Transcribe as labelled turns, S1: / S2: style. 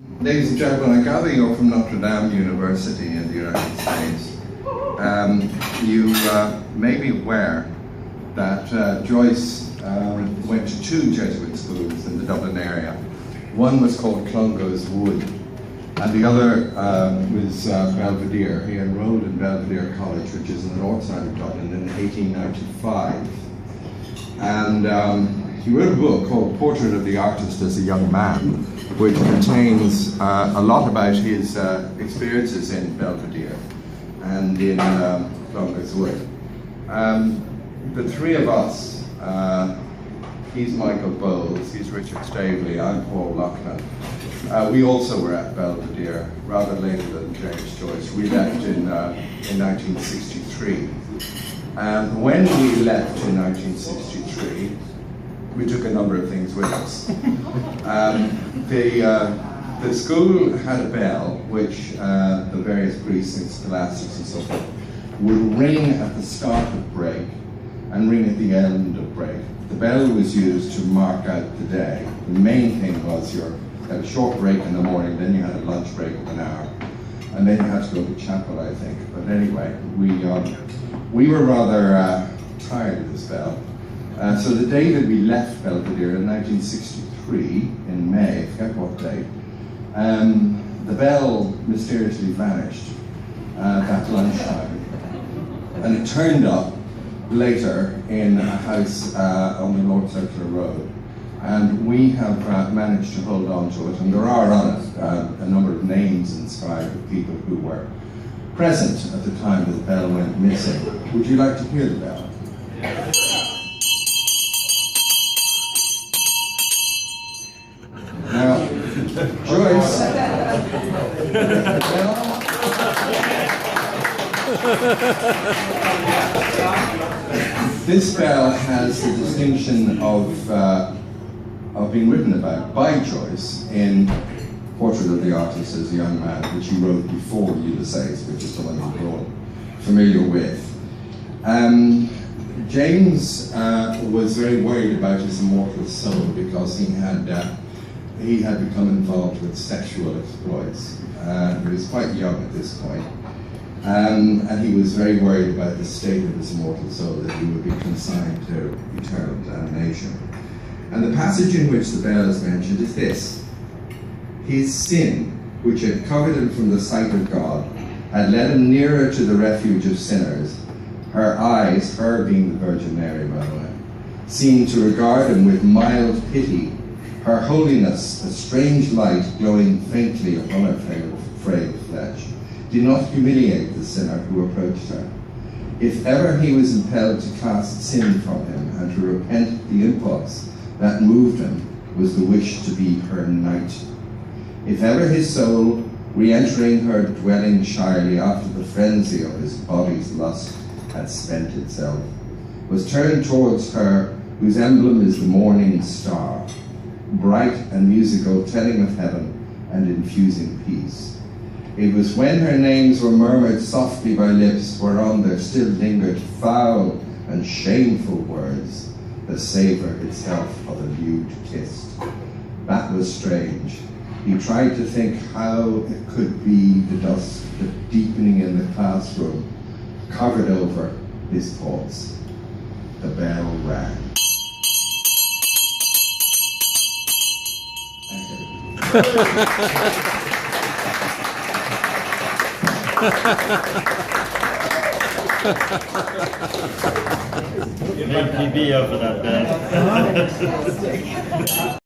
S1: Ladies and gentlemen, I gather you're from Notre Dame University in the United States. You may be aware that Joyce went to two Jesuit schools in the Dublin area. One was called Clongo's Wood, and the other was Belvedere. He enrolled in Belvedere College, which is in the north side of Dublin, in 1895. And he wrote a book called Portrait of the Artist as a Young Man, which contains a lot about his experiences in Belvedere and in Clongo's Wood. The three of us, he's Michael Bowles, he's Richard Staveley, I'm Paul Loughlin. We also were at Belvedere rather later than James Joyce. We left in 1963. When we left in 1963, we took a number of things with us. The school had a bell which the various precincts, scholastics and so forth, would ring at the start of break and ring at the end of break. The bell was used to mark out the day. The main thing was you had a short break in the morning, then you had a lunch break of an hour, and then you had to go to chapel, I think. But anyway, we were rather tired of this bell. So the day that we left Belvedere in 1963, in May, I forget what date, the bell mysteriously vanished at lunchtime. And it turned up later in a house on the North Circular Road. And we have managed to hold on to it, and there are on it a number of names inscribed of people who were present at the time that the bell went missing. Would you like to hear the bell? Now, Joyce, this bell has the distinction of being written about by Joyce in Portrait of the Artist as a Young Man, which he wrote before Ulysses, which is the one you're all familiar with. James was very worried about his immortal soul because he had become involved with sexual exploits. He was quite young at this point. And he was very worried about the state of his immortal soul, that he would be consigned to eternal damnation. And the passage in which the bell is mentioned is this: his sin, which had covered him from the sight of God, had led him nearer to the refuge of sinners. Her eyes, her being the Virgin Mary, by the way, seemed to regard him with mild pity. Her holiness, a strange light glowing faintly upon her frail flesh, did not humiliate the sinner who approached her. If ever he was impelled to cast sin from him and to repent, the impulse that moved him was the wish to be her knight. If ever his soul, re-entering her dwelling shyly after the frenzy of his body's lust had spent itself, was turned towards her whose emblem is the morning star, bright and musical, telling of heaven and infusing peace. It was when her names were murmured softly by lips whereon there still lingered foul and shameful words, the savour itself of a lewd kiss. That was strange. He tried to think how it could be the dusk, the deepening in the classroom, covered over his thoughts. The bell rang.
S2: You need PB over that bell.